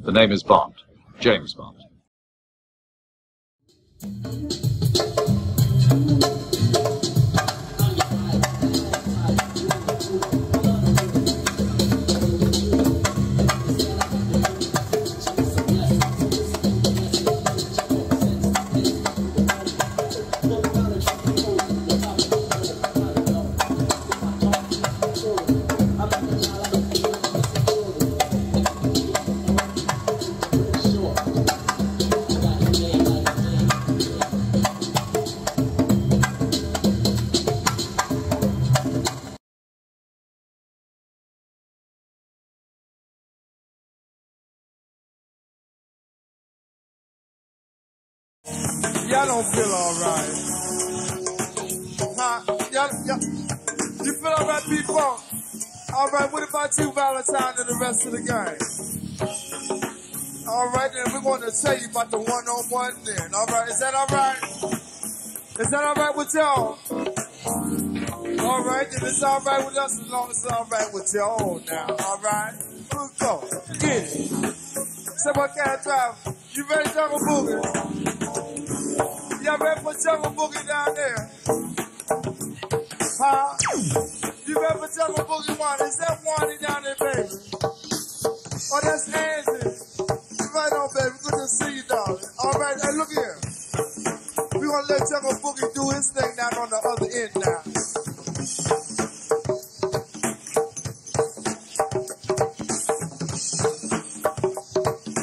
The name is Bond, James Bond. Y'all don't feel all right. Huh? Y'all, you feel all right, people? All right, what about you, Valentine, and the rest of the gang? All right, then we're going to tell you about the one-on-one then. All right, is that all right? Is that all right with y'all? All right, then it's all right with us as long as it's all right with y'all now. All right? We'll go. Get it. So what kind of drive? You ready, Jungle Boogie? Y'all ready for Jungle Boogie down there? Huh? You ready for Jungle Boogie one? Is that Wani down there, baby? Oh, that's Angie. Right on, baby. Good to see you, darling. All right, hey, look here. We're going to let Jungle Boogie do his thing down on the other end now.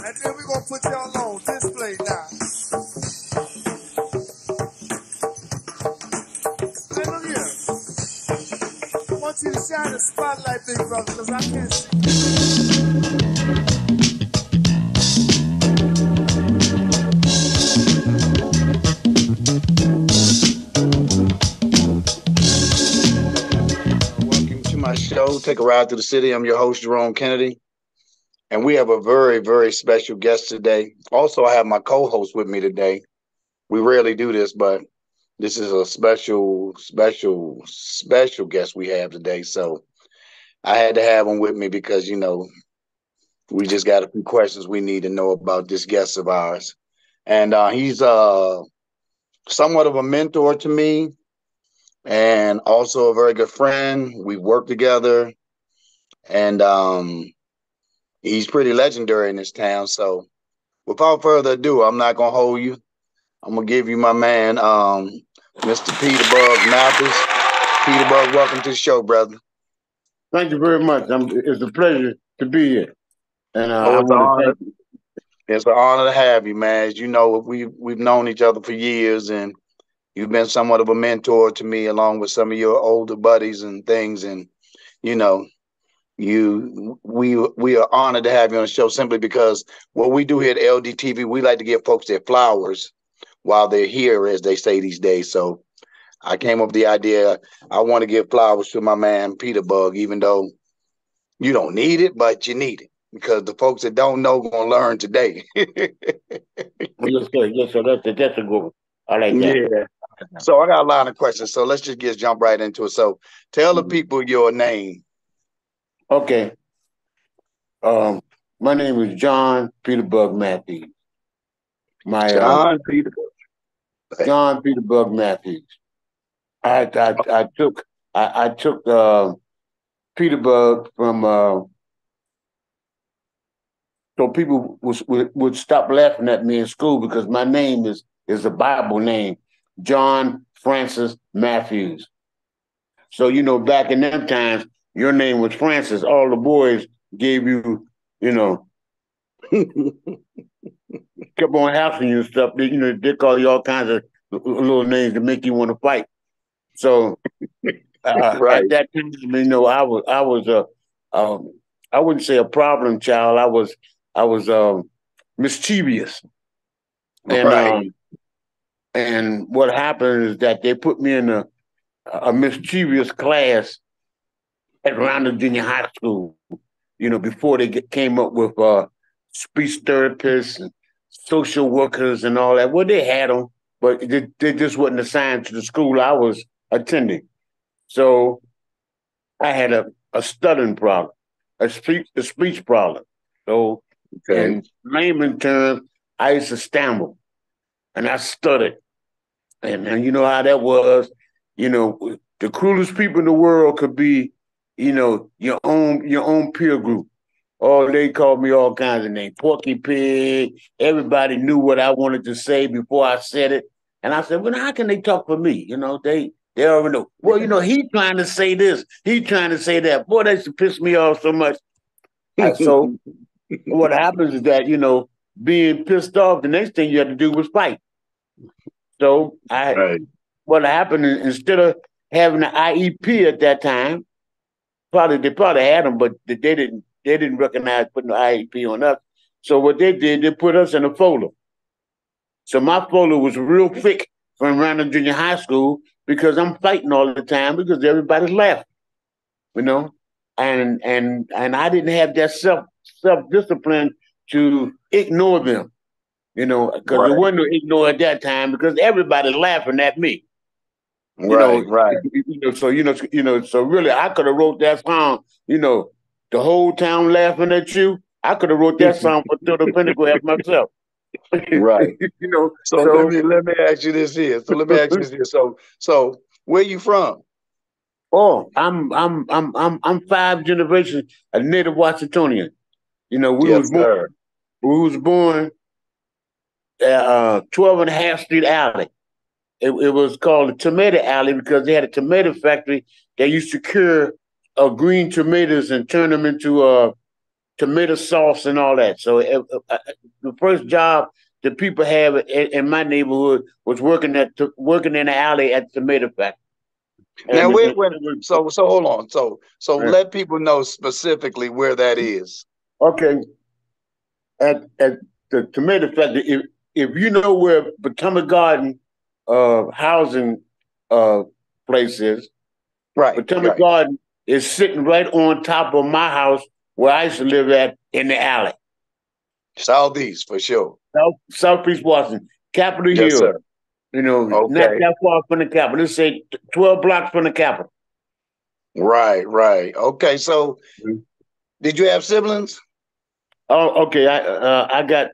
And then we're going to put y'all on display now. Hey, look here. I want you to shine the spotlight, big brother, because I can't see. Show, Take a Ride Through the City. I'm your host, Jerome Kennedy, and we have a very, very special guest today. Also, I have my co-host with me today. We rarely do this, but this is a special guest we have today. So I had to have him with me because, you know, we just got a few questions we need to know about this guest of ours. And he's somewhat of a mentor to me, and also a very good friend. We work together, and he's pretty legendary in this town. So without further ado, I'm not going to hold you. I'm going to give you my man, Mr. Petersburg Mathis. Petersburg, welcome to the show, brother. Thank you very much. It's a pleasure to be here. And it's an honor to have you, man. As you know, we've known each other for years, and you've been somewhat of a mentor to me, along with some of your older buddies and things. And, you know, we are honored to have you on the show simply because what we do here at LDTV, we like to give folks their flowers while they're here, as they say these days. So I came up with the idea, I want to give flowers to my man, Petersburg, even though you don't need it, but you need it. Because the folks that don't know are going to learn today. Yes, sir. Yes, sir. That's a good one. I like that. Yeah. So I got a lot of questions. So let's just jump right into it. So tell the people your name. Okay. My name is John Petersburg Matthews. John Petersburg. John Petersburg Matthews. I took Petersburg from so people would stop laughing at me in school because my name is a Bible name, John Francis Matthews. So, back in them times, your name was Francis. All the boys gave you, kept on housing you and stuff. They call you all kinds of little names to make you want to fight. So Right. at that time, I was I wouldn't say a problem child. I was mischievous, and Right. and what happened is that they put me in a mischievous class at Ronald Junior High School. Before they came up with speech therapists and social workers and all that. Well, they had them, but they just wasn't assigned to the school I was attending. So I had a stuttering problem, a speech problem. So Okay. in layman terms, I used to stammer and I stuttered. And you know how that was. The cruelest people in the world could be, your own peer group. Oh, they called me all kinds of names. Porky Pig. Everybody knew what I wanted to say before I said it. And I said, well, how can they talk for me? They already know. Well, he trying to say this. He trying to say that. Boy, that used to piss me off so much. So what happens is that, being pissed off, the next thing you had to do was fight. So Right. what happened is instead of having an IEP at that time, they probably had them, but they didn't recognize putting the IEP on us. So what they did, they put us in a folder. So my folder was real thick from Randall Junior High School because I'm fighting all the time because everybody's laughing, and I didn't have that self discipline to ignore them, because it Right. wasn't to ignore at that time because everybody laughing at me. Right. Right. So really, I could have wrote that song. The whole town laughing at you. I could have wrote that song for the Pentagram myself. Right. So So let me ask you this here. So let me ask you this here. So where you from? I'm 5 generations a native Washingtonian. We Yes, was born sir. we was born at 12 and a half Street Alley. It was called the Tomato Alley because they had a tomato factory that used to cure green tomatoes and turn them into tomato sauce and all that. So the first job that people have in my neighborhood was working in the alley at the tomato factory. Now And so hold on. So let people know specifically where that is. okay, at the tomato factory, if you know where Potomac Garden housing place is, Right. Potomac Right. Garden is sitting right on top of my house where I used to live at in the alley. Southeast for sure. Southeast Washington, Capitol Yes, Hill. sir. Not Okay. that far from the Capitol. Let's say 12 blocks from the Capitol. Right. Right. Okay. So did you have siblings? Oh, okay. I got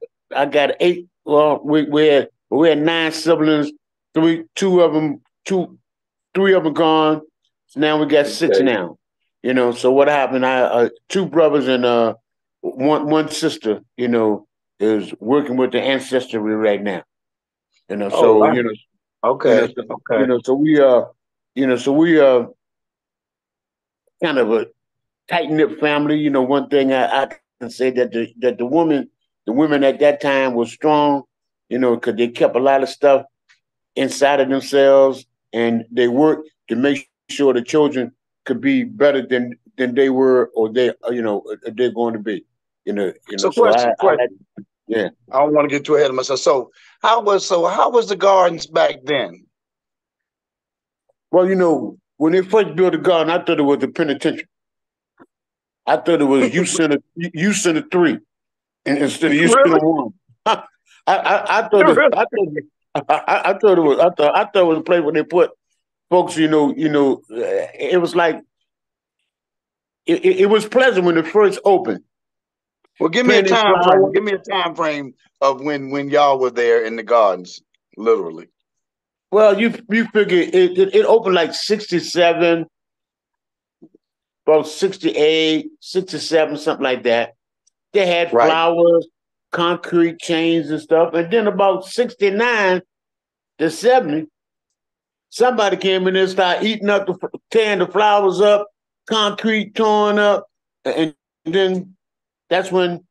8. Well, we had 9 siblings. Three of them gone. So now we got 6 Okay. now. So what happened? I 2 brothers and one sister. Is working with the ancestry right now. Oh, So wow. Okay. so, Okay. so we kind of a tight knit family. One thing I can say that the women at that time was strong. Because they kept a lot of stuff inside of themselves, and they worked to make sure the children could be better than they were, or they're going to be. So So I had, question. yeah. I don't want to get too ahead of myself. So how was the gardens back then? Well, when they first built the garden, I thought it was a penitentiary. I thought it was youth center 3 instead of youth center Really? 1. I thought it. Really? I thought it was. I thought it was a place where they put folks. It was like it was pleasant when it first opened. Well, give me a Planting time frame. flowers. Give me a time frame of when y'all were there in the gardens, literally. Well, you figure it opened like 67, about 68, 67, something like that. They had Right. flowers, concrete chains and stuff, and then about 69 to 70. Somebody came in and started eating up tearing the flowers up, concrete torn up, and then that's when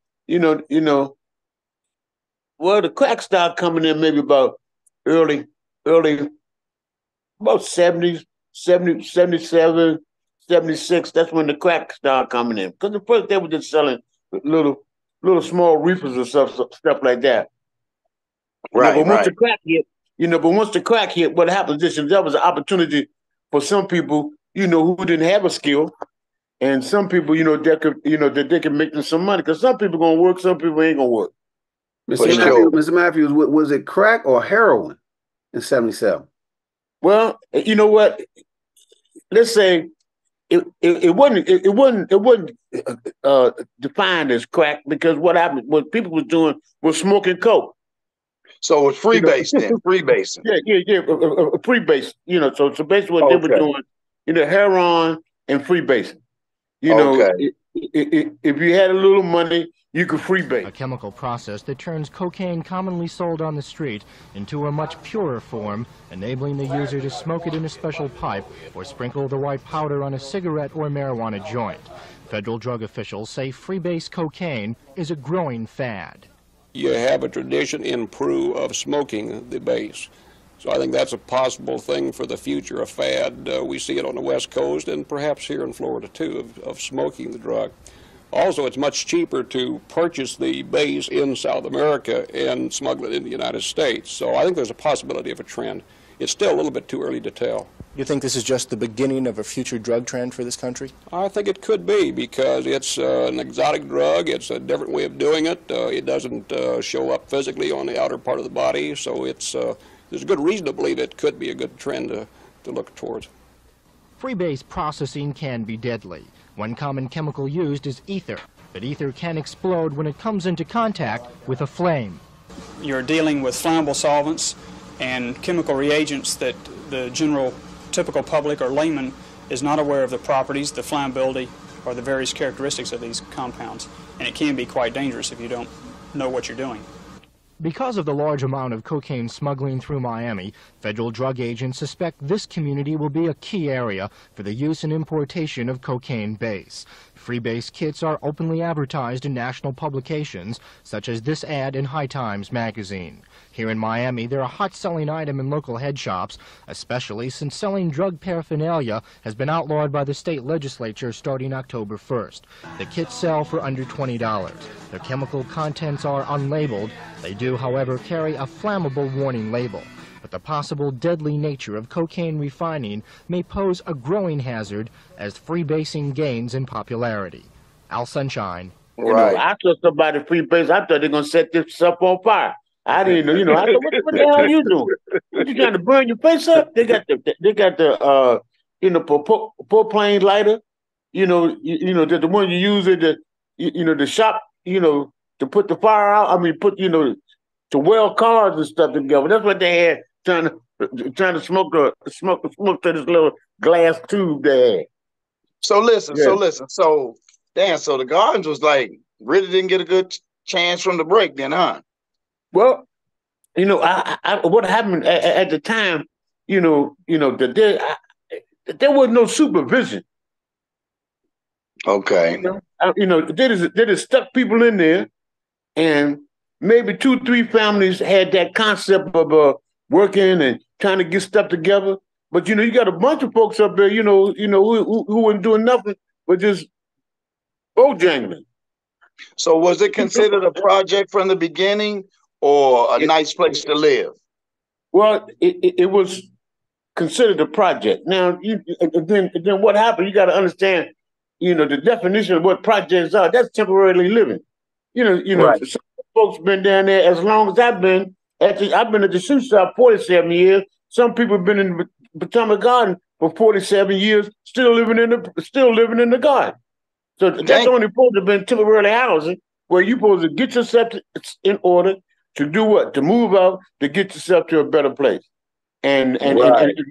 well, the crack started coming in maybe about early about 70s, 70, 77, 76. That's when the crack started coming in. Because at first they were just selling little small reefers or stuff like that. Right, but once right. the crack hit, what happens is there was an opportunity for some people, who didn't have a skill, and some people, that they can make them some money. Because some people gonna work, some people ain't gonna work. Mr. Matthews, was it crack or heroin in 77? Well, you know what? Let's say it wasn't defined as crack, because what happened, what people was doing was smoking coke. So it's freebase then, freebasing. Yeah, freebase. So basically what they were doing, heroin and freebasing. If you had a little money, you could freebase. A chemical process that turns cocaine commonly sold on the street into a much purer form, enabling the user to smoke it in a special pipe or sprinkle the white powder on a cigarette or marijuana joint. Federal drug officials say freebase cocaine is a growing fad. You have a tradition in Peru of smoking the base. So I think that's a possible thing for the future, a fad. We see it on the West Coast and perhaps here in Florida too, of smoking the drug. Also, it's much cheaper to purchase the base in South America and smuggle it in the United States. So I think there's a possibility of a trend. It's still a little bit too early to tell. You think this is just the beginning of a future drug trend for this country? I think it could be, because it's an exotic drug. It's a different way of doing it. It doesn't show up physically on the outer part of the body, so there's a good reason to believe it could be a good trend to look towards. Freebase processing can be deadly. One common chemical used is ether, but ether can explode when it comes into contact with a flame. You're dealing with flammable solvents and chemical reagents that the general typical public or layman is not aware of the properties, the flammability, or the various characteristics of these compounds. And it can be quite dangerous if you don't know what you're doing. Because of the large amount of cocaine smuggling through Miami, federal drug agents suspect this community will be a key area for the use and importation of cocaine base. Freebase kits are openly advertised in national publications, such as this ad in High Times magazine. Here in Miami, they're a hot-selling item in local head shops, especially since selling drug paraphernalia has been outlawed by the state legislature starting October 1st. The kits sell for under $20. Their chemical contents are unlabeled. They do, however, carry a flammable warning label. But the possible deadly nature of cocaine refining may pose a growing hazard as freebasing gains in popularity. Al Sunshine. Right. I saw somebody freebase. I thought they were going to set this stuff on fire. I didn't know. I thought, what the hell are you doing? What, you trying to burn your face up? They got the propane lighter. The one you use it the shop. To put the fire out. I mean, to weld cars and stuff together. That's what they had, trying to smoke to this little glass tube they had. So listen. So the Gardens was like really didn't get a good chance from the break then, huh? Well, what happened at the time, there was no supervision. Okay. They just stuck people in there, and maybe 2-3 families had that concept of working and trying to get stuff together. But you got a bunch of folks up there, who weren't doing nothing but just bojangling. So was it considered a project from the beginning, or a nice place to live? Well, it was considered a project. Now, then what happened? You got to understand, the definition of what projects are. That's temporarily living. Right. Some folks been down there as long as I've been. I've been at the shoe shop 47 years. Some people have been in the Potomac Garden for 47 years, still living in the garden. So that's only supposed to have been temporary housing, where you're supposed to get yourself in order to do what? To move out, to get yourself to a better place. And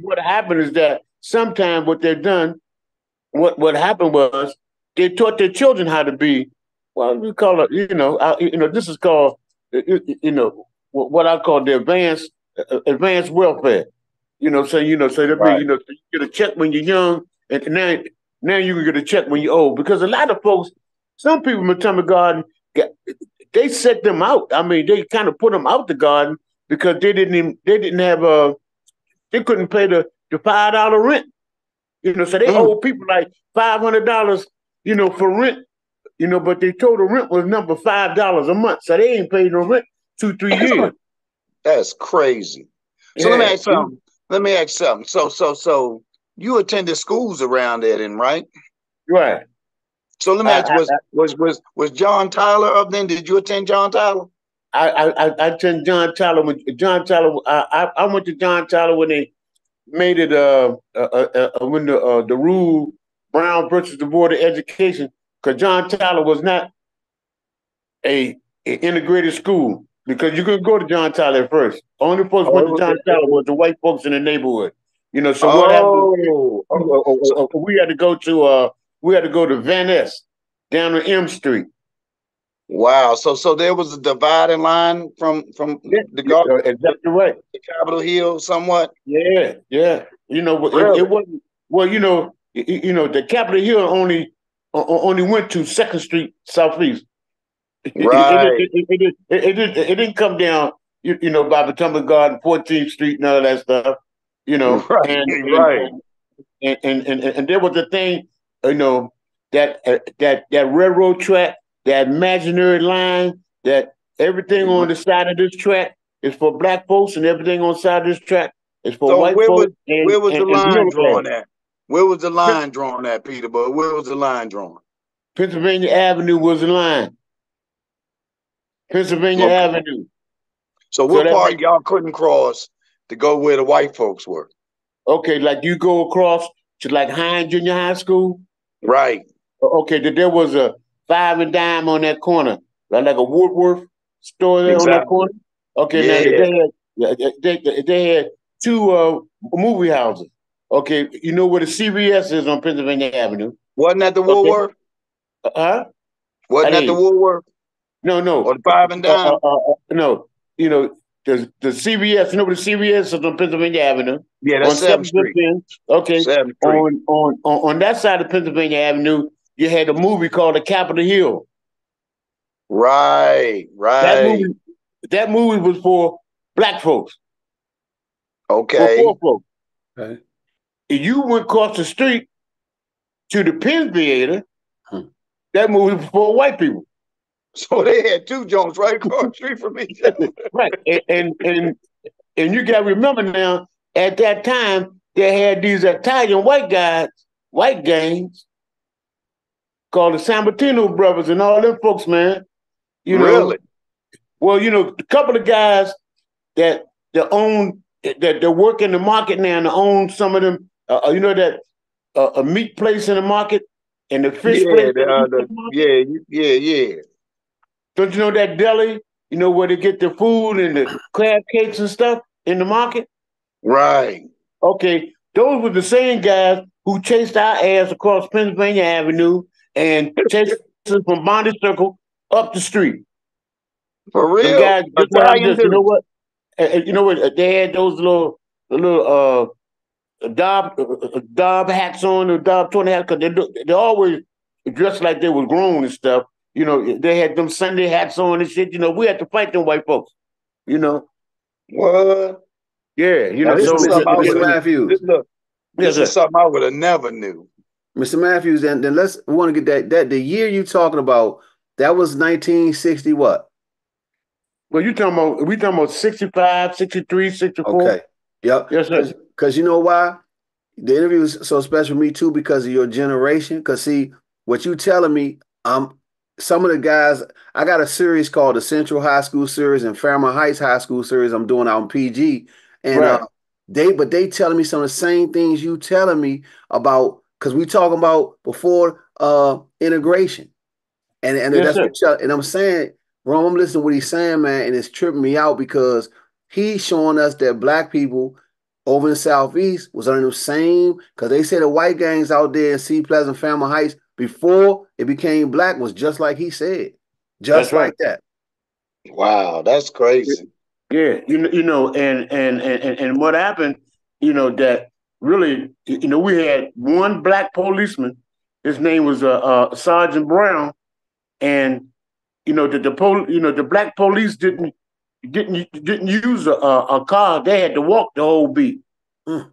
what happened is that sometimes what they've done, what happened was they taught their children how to be, well, we call it, this is called, what I call the advanced welfare. So you get a check when you're young, and now you can get a check when you're old. Because a lot of folks, some people in Matoma Garden, they set them out. I mean, they kind of put them out the garden because they didn't have they couldn't pay the $5 rent. You know, so they owe people like $500, you know, for rent. You know, but they told the rent was number $5 a month, so they ain't paid no rent 2-3 years. That's crazy. So let me ask something. So you attended schools around there, then, right? Right. So let me ask: was John Tyler up then? Did you attend John Tyler? I attended John Tyler when John Tyler. I went to John Tyler when they made it when the rule Brown versus the Board of Education, because John Tyler was not a integrated school, because you couldn't go to John Tyler at first. Only folks went to John Tyler was the white folks in the neighborhood. You know, so what happened? We had to go to Van Ness down on M Street. Wow. So there was a dividing line from the garden, exactly right, to Capitol Hill, somewhat. Yeah. You know, really? It wasn't. Well, you know, the Capitol Hill only went to 2nd Street Southeast. Right. It didn't come down, you know, by Matoma Garden, 14th Street, and all that stuff. You know, right. And there was a thing, you know, that railroad track, that imaginary line, that everything on the side of this track is for black folks, and everything on the side of this track is for white folks. Where was the line drawn at? Where was the line drawn at, Petersburg? Where was the line drawn? Pennsylvania Avenue was the line. Pennsylvania Avenue. So what part y'all couldn't cross to go where the white folks were? Okay, like you go across to like Hines Junior High School. Right. Okay, there was a 5 and dime on that corner, like a Woodworth store there on that corner. Okay, now they had 2 movie houses. Okay, you know where the CVS is on Pennsylvania Avenue? Wasn't that the Woolworth? Huh? Wasn't that the Woolworth? No. Or the 5 and dime? No. You know, the CVS, you know where the CVS is on Pennsylvania Avenue? Yeah, that's 7th Street. Okay. 7th Street. On that side of Pennsylvania Avenue, you had a movie called The Capitol Hill. Right. That movie was for black folks. Okay. For poor folks. Okay. If you went across the street to the Penn Theater, that movie was for white people. So they had 2 Jones right across the street from each other. Right. And you got to remember now, at that time, they had these Italian white gangs called the Sambatino brothers and all them folks, man. You know, really? Well, you know, a couple of guys that work in the market now and own some of them, you know, that a meat place in the market and the fish place. Yeah. Don't you know that deli? You know where they get the food and the crab cakes and stuff in the market? Right. Okay. Those were the same guys who chased our ass across Pennsylvania Avenue and chased us from Bondi Circle up the street. For real? Guys, you know what? You know what? They had those little Dob hats on, or Dob 20 hats, because they always dressed like they was grown and stuff. You know, they had them Sunday hats on and shit. You know, we had to fight them white folks. You know. What? Yeah, you know. So, Mr. Matthews. This is something I would have never knew. Mr. Matthews, then we want to get that the year you talking about, that was 1960 what? Well, we talking about 65, 63, 64. Okay. Yep. Yes, sir. Because you know why? The interview is so special for me too, because of your generation. Because see, what you telling me, some of the guys, I got a series called the Central High School series and Fairmont Heights High School series I'm doing out in PG. And they telling me some of the same things you telling me about, because we talking about before integration. And yes, that's what and I'm saying, Rome, I'm listening to what he's saying, man, and it's tripping me out because he's showing us that black people over in the Southeast was under the same, because they said the white gangs out there in Sea Pleasant, Fairmont Heights, before it became black, was just like he said. Just like that. Wow, that's crazy. Yeah, you know, and what happened, you know, that really, we had one black policeman. His name was Sergeant Brown, and the black police didn't use a car. They had to walk the whole beat. Mm.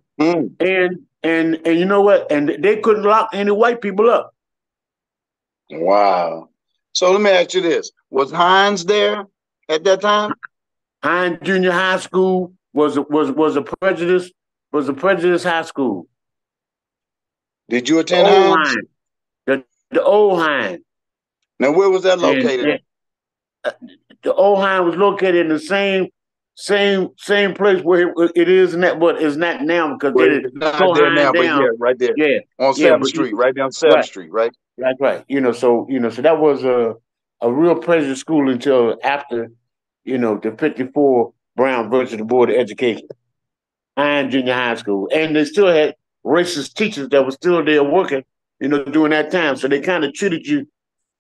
And you know what? And they couldn't lock any white people up. Wow. So let me ask you this: was Hines there at that time? Hines Junior High School was a prejudice high school. Did you attend Hines? The old Hines. Now, where was that located? The old Hines was located in the same place where it is in that, but it's not now because it's not there now, but yeah, right there. Yeah, on 7th Street, right down 7th Street, right? Right. So that was a real prejudice school until after, the 54 Brown versus the Board of Education, Hines Junior High School, and they still had racist teachers that were still there working, during that time. So they kind of treated you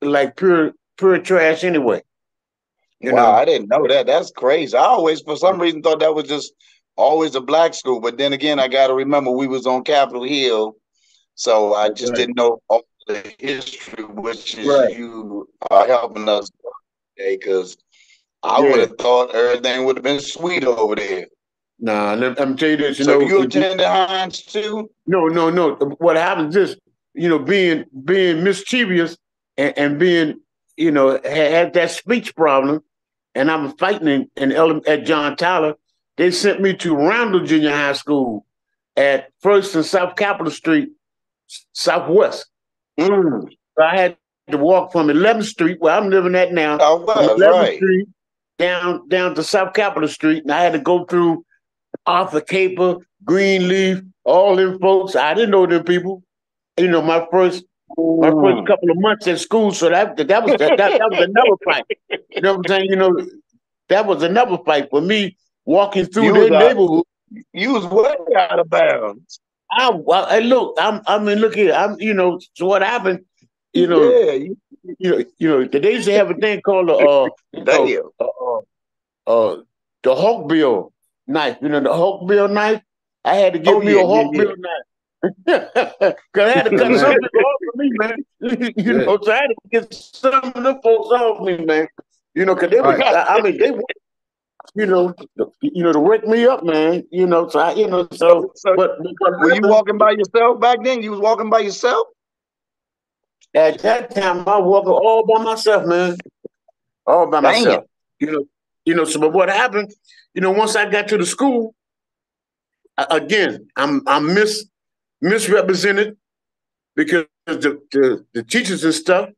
like pure trash anyway. Wow, I didn't know that. That's crazy. I always, for some reason, thought that was just always a black school. But then again, I got to remember we was on Capitol Hill, so I just didn't know all the history, which is you are helping us today, because I would have thought everything would have been sweet over there. Nah, let me tell you this. So you attended Hines too? No. What happens is, being mischievous and being, had that speech problem, and I was fighting at John Tyler. They sent me to Randall Junior High School at First and South Capitol Street, Southwest. So I had to walk from 11th Street, where I'm living at now, from 11th Street down to South Capitol Street, and I had to go through Arthur Caper, Greenleaf, all them folks. I didn't know them people. My first couple of months at school, so that was another fight. You know what I'm saying? That was another fight for me walking through their neighborhood. You was way out of bounds. Look here. So what happened? They used to have a thing called the Hawkbill knife. The Hawkbill knife. I had to get me a Hawkbill knife. Because I had to cut something off of me, man. So I had to get some of the folks off me, man. Because they was, they to wake me up, man. So but were you walking by yourself back then? You was walking by yourself? At that time, I was walking all by myself, man. All by myself. So but what happened, once I got to the school, again, I'm misrepresented because the teachers and stuff,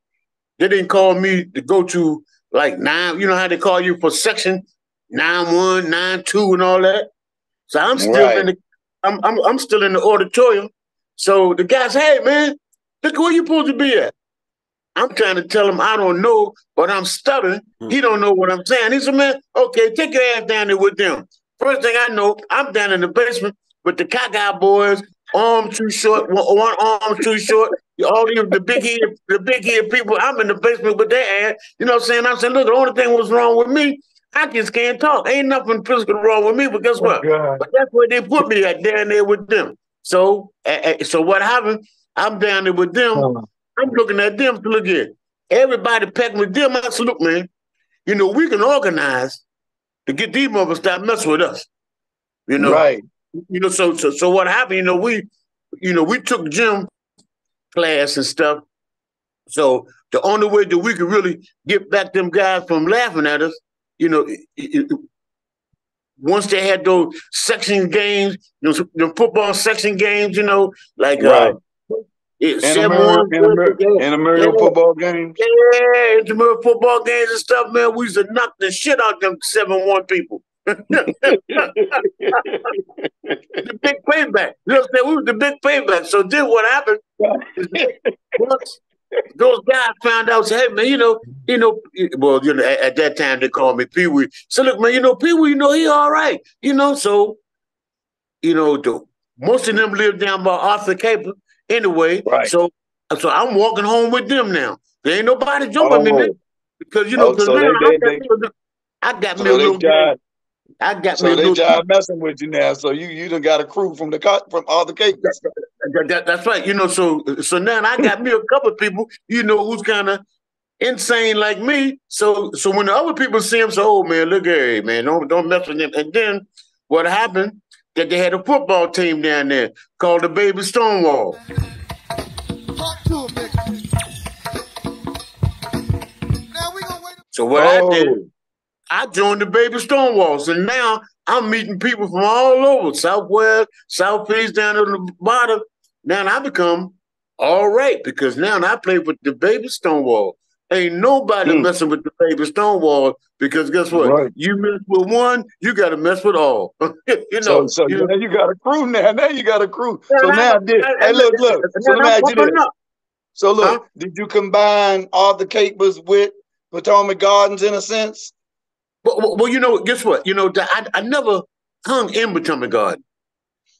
they didn't call me to go to like 9, how they call you for section 9-1, 9-2 and all that. So I'm still I'm still in the auditorium. So the guy said, hey man, look where you supposed to be at. I'm trying to tell him I don't know, but I'm stuttering. He don't know what I'm saying. He said, man, okay, take your ass down there with them. First thing I know, I'm down in the basement with the cockeyed boys, arm too short, one arm too short. All the big head people. I'm in the basement with their ass. You know what I'm saying? I'm saying, look, the only thing was wrong with me, I just can't talk. Ain't nothing physical wrong with me, but guess what? But that's where they put me at, down there with them. So what happened? I'm down there with them. I'm looking at them. Look here, everybody packing with them. I said, look, man, we can organize to get these motherfuckers stop messing with us. Right. So what happened? We took gym class and stuff. So the only way that we could really get back them guys from laughing at us, once they had those section games, the football section games, like intramural football games. Yeah, intramural football games and stuff, man. We used to knock the shit out of them 7-1 people. The big payback. We was the big payback. So then what happened? Once those guys found out, say, hey man, at that time they called me Pee Wee. So look, man, Pee Wee, he all right. So most of them live down by Arthur Caper anyway. Right. So I'm walking home with them now. There ain't nobody jumping me, because I got me a little game. I got me So a they little. just messing with you now. So you done got a crew from from all the capers. That's right. So now I got me a couple of people, who's kind of insane like me. So when the other people see him, say, "Oh man, look here, man, don't mess with him." And then what happened? That they had a football team down there called the Baby Stonewall. Talk to him, nigga. Now we gonna wait. So what I did, I joined the Baby Stonewall. So now I'm meeting people from all over, Southwest, Southeast, down to the bottom. Now I become all right because now I play with the Baby Stonewall. Ain't nobody messing with the Baby Stonewall because guess what? Right. You mess with one, you got to mess with all. So now you got a crew now. Now you got a crew. Yeah, So now, hey, look. So let me ask you this. So look, did you combine all the capers with Potomac Gardens in a sense? Well, guess what? I never hung in Potomac Garden.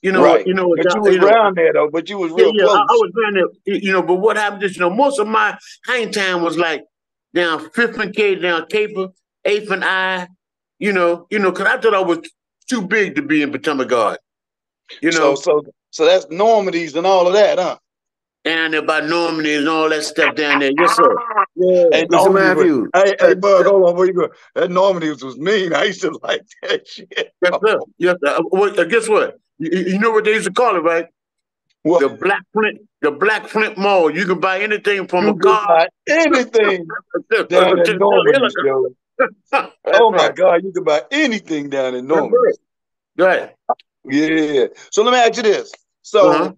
Right. But you was around there though. But you was real close. I was around there. But what happened is, most of my hang time was like down 5th and K, down Caper, 8th and I. Because I thought I was too big to be in Potomac Garden. So that's Normandy's and all of that, huh? Down there by Normandy and all that stuff down there. Yes, sir. Yeah. Hey, Mr. Matthews. Hey, Bud, hold on. Where you go? That Normandy's was mean. I used to like that shit. Yes, sir. Yes, sir. Well, guess what? You know what they used to call it, right? What? The Black Flint Mall. You can buy anything from a car. Buy anything down in Normandy, yo. Oh my God, you can buy anything down in Normandy. Right. Yeah. So let me ask you this. So,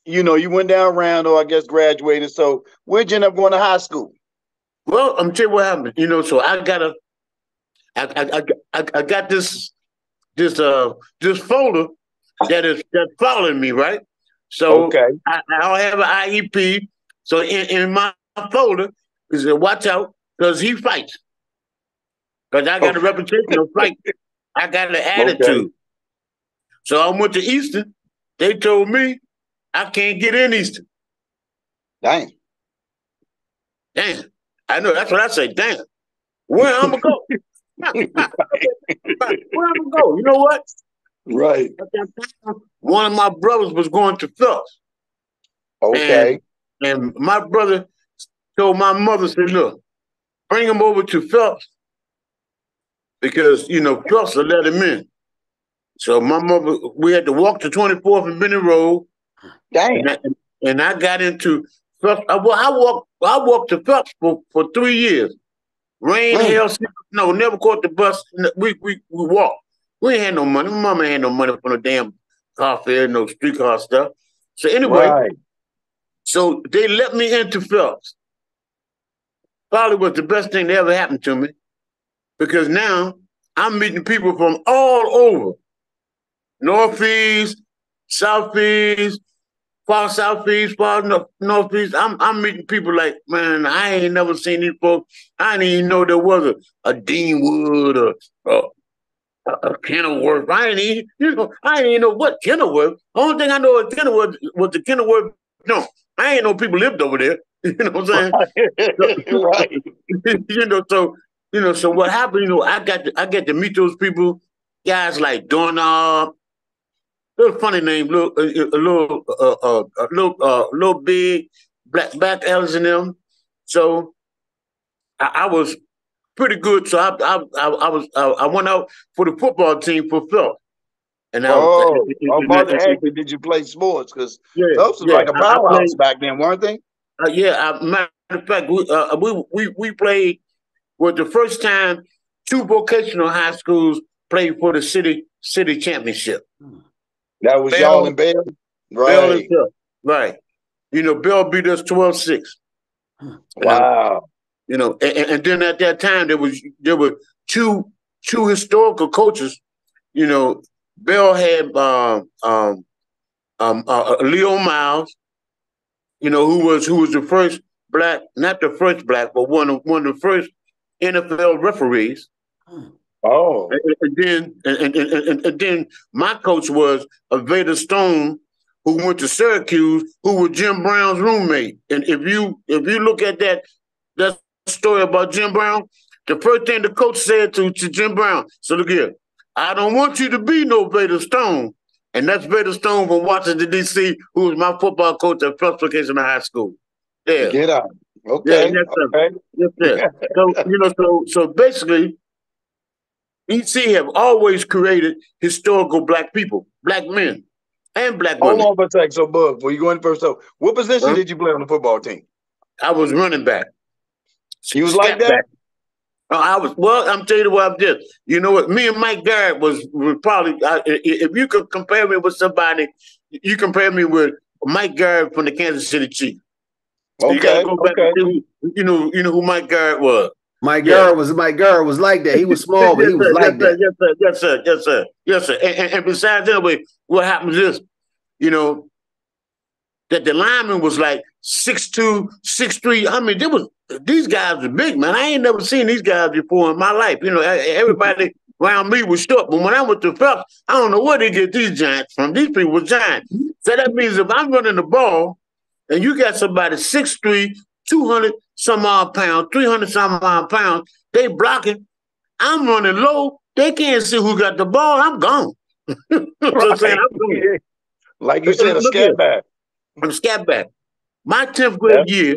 you went down Randall, I guess graduated. So where'd you end up going to high school? Well, I'm telling you what happened. So I got this folder that's following me, right? So I don't have an IEP. So in my folder is watch out because he fights. Because I got a reputation of fight. I got an attitude. So I went to Eastern. They told me I can't get in Eastern. Damn. I know, that's what I say. Damn. Where I'm going to go? Where I'm going to go? You know what? Right. One of my brothers was going to Phelps. Okay. And my brother told my mother, said, look, bring him over to Phelps because, Phelps will let him in. So my mother, we had to walk to 24th and Benny Road. Damn. And I got into Phelps. I walked to Phelps for 3 years. Rain, hail, no, never caught the bus. We walked. We ain't had no money. My mama ain't had no money for no damn car fare, no streetcar stuff. So anyway, so they let me into Phelps. Probably was the best thing that ever happened to me because now I'm meeting people from all over. Northeast, Southeast, far Southeast, far Northeast. I'm meeting people like, man, I ain't never seen these folks. I didn't even know there was a Deanwood or a Kenilworth. I didn't even know what Kenilworth. Only thing I know of Kenilworth was the Kenilworth. No, I ain't know people lived over there. You know what I'm saying? Right. So what happened? I got to meet those people, guys like Doorknob. Little funny name, little big, black Ellis and them. So I was pretty good. So I went out for the football team for Phelps. And I'm about to ask you, did you play sports? Because Phelps was like a powerhouse back then, weren't they? Matter of fact, we played. Was the first time 2 vocational high schools played for the city championship. That was y'all and Bell? Right. Right. Bell beat us 12-6. Wow. And then at that time there were two historical coaches. Bell had Leo Miles, who was the first black, not the first black, but one of the first NFL referees. Oh, and then my coach was Vader Stone, who went to Syracuse, who was Jim Brown's roommate. And if you look at that story about Jim Brown, the first thing the coach said to Jim Brown, so look here, I don't want you to be no Vader Stone. And that's Vader Stone from Washington, D.C., who was my football coach at First Location High School. Yeah. Get out. Yeah, Okay. yes, sir. Okay. Yes, sir. So basically, EC have always created historical black people, black men, and black Hold women. on for a sec. So, Bug, before you go in first, so what position Huh? did you play on the football team? I was running back. You was like that? I'm telling you what I'm just. You know what? Me and Mike Garrett was probably, if you could compare me with somebody, you compare me with Mike Garrett from the Kansas City Chiefs. So you got to go back and see you know who Mike Garrett was. Mike Garrett was like that. He was small, but he was like that. Yes, sir. And besides that, what happens is, you know, that the lineman was like 6'2", 6'3". I mean, these guys are big, man. I ain't never seen these guys before in my life. You know, everybody around me was short, but when I went to Phelps, I don't know where they get these giants from. These people were giants. So that means if I'm running the ball and you got somebody 6'3", 200 some odd pounds, 300 some odd pounds, they blocking. I'm running low. They can't see who got the ball. I'm gone. Like you said, a scat back. I'm scat back. My 10th grade year,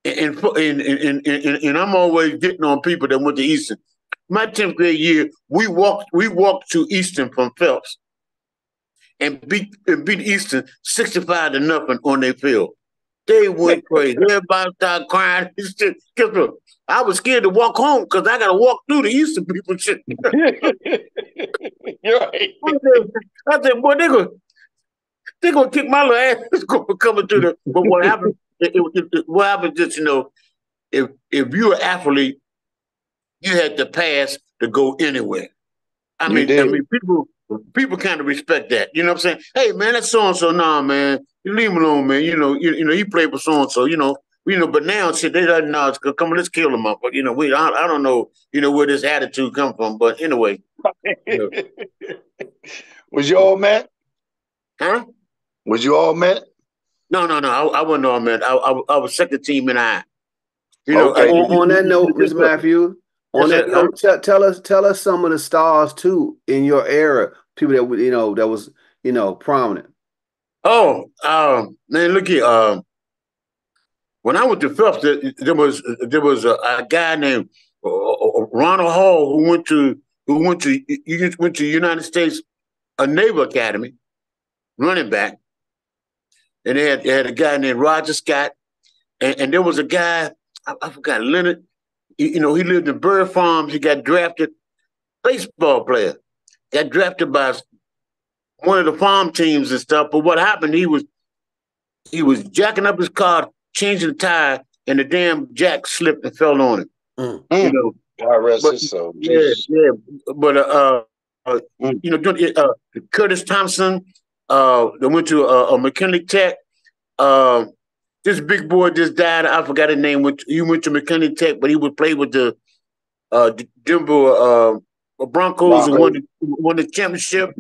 and I'm always getting on people that went to Eastern. My 10th grade year, we walked to Eastern from Phelps and beat Eastern 65-0 on their field. They went crazy. Everybody started crying. I was scared to walk home because I got to walk through the Eastern people shit. You're right. I said, boy, they're gonna kick my little ass coming through the. But what happened? What happened? Just if you're an athlete, you had to pass to go anywhere. I mean, people kind of respect that. You know what I'm saying? Hey, man, that's so and so. Nah, man, you leave him alone, man. You know, he played with so and so. You know. But now shit, they don't know. Come on, let's kill him up. But I don't know. Where this attitude come from. But anyway, was you all met? Huh? Was you all met? No. I wasn't all met. I was second team and I. On that note, Mr. Matthew. On that note, tell us some of the stars too in your era. People that was prominent. Oh, man, look here. When I went to Phelps, there was a guy named Ronald Hall who went to United States Naval Academy, running back, and they had a guy named Roger Scott, and there was a guy I forgot Leonard. He lived in Bird Farms. He got drafted, baseball player, got drafted by one of the farm teams and stuff. But what happened? He was jacking up his car, changing the tire, and the damn jack slipped and fell on him. God rest his soul. Yeah. But Curtis Thompson, they went to a McKinley Tech. This big boy just died. I forgot his name. He went to McKinley Tech, but he would play with the Denver Broncos and won the championship.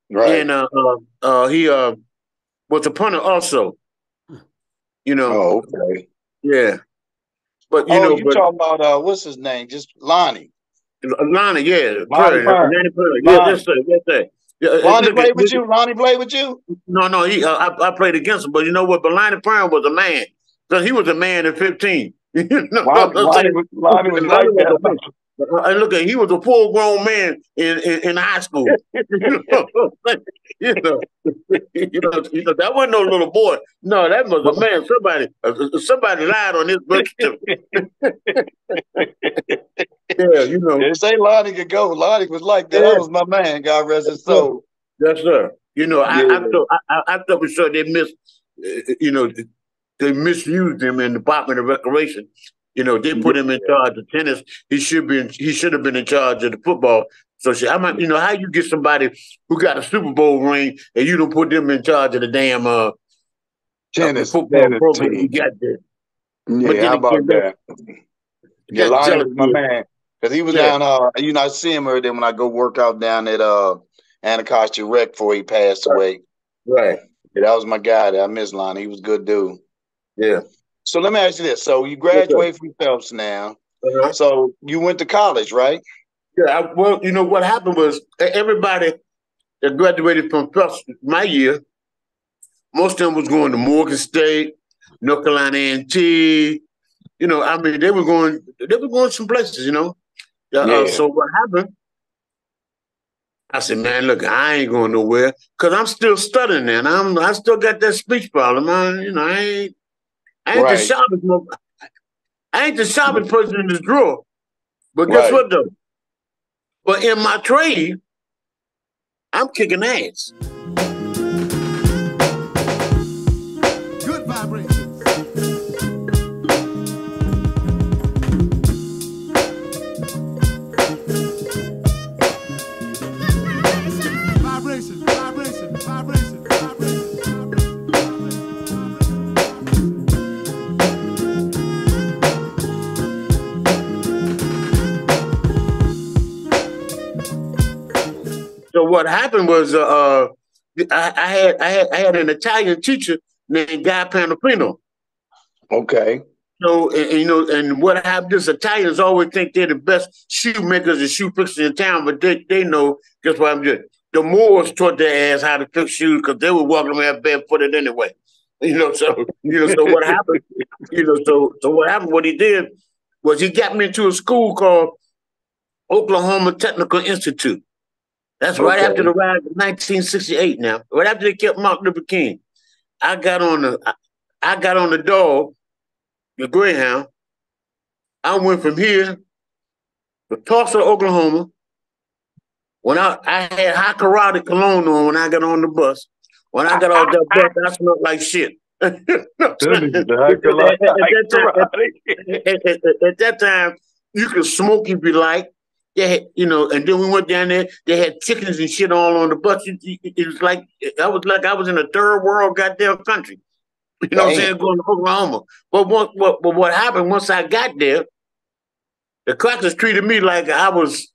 Right. And he was a punter also. Oh, okay. Yeah. But you talking about what's his name? Just Lonnie. Lonnie, yeah. Lonnie Purr. Yes, sir. Yeah, Lonnie played with you? Lonnie played with you? No. I played against him, but you know what? But Lonnie Purr was a man. So he was a man at 15. Lonnie was like that. And look, he was a full-grown man in high school. That wasn't no little boy. No, that was a man. Somebody lied on his birth certificate. They say Lonnie could go. Lonnie was like that. That was my man. God rest his soul. Yes, sir. I thought for sure they they misused him in the Department of Recreation. They put him in charge of tennis. He should have been in charge of the football. So how you get somebody who got a Super Bowl ring and you don't put them in charge of the damn tennis football program you got there? Yeah, how about that? Yeah, Lonnie was my man. Because he was down, I see him every day when I go work out down at Anacostia Rec before he passed away. Right. Yeah, that was my guy. I miss Lonnie. He was a good dude. Yeah. So let me ask you this. So you graduated from Phelps now. Uh-huh. So you went to college, right? Yeah, well, you know what happened was everybody that graduated from first my year, most of them was going to Morgan State, North Carolina A&T. You know, I mean, they were going some places. You know, Yeah. so what happened? I said, man, look, I ain't going nowhere because I'm still studying, and I still got that speech problem. You know, I ain't the Right. sharpest, I ain't the sharpest person in this drawer. But guess Right. what though? But in my trade, I'm kicking ass. Good vibrations. Vibration, vibration, vibration, vibration, So what happened was I had an Italian teacher named Guy Panafino. Okay. So you know, and what happened is Italians always think they're the best shoemakers and shoe fixers in town, but they know, guess what I'm doing? The Moors taught their ass how to fix shoes because they were walking around barefooted anyway. You know, so so what happened? So what happened? What he did was he got me into a school called Oklahoma Technical Institute. That's right Okay. after the rise of 1968. Now, right after they killed Martin Luther King, I got on the dog, the Greyhound. I went from here to Tulsa, Oklahoma. When I had high karate cologne on when I got on the bus. When I got off that bus, I smelled like shit. At that time, you could smoke if you like. They had, you know, and then we went down there. They had chickens and shit all on the bus. It was like I was in a third world goddamn country. You know what I'm saying? Going to Oklahoma. But what happened once I got there? The crackers treated me like I was.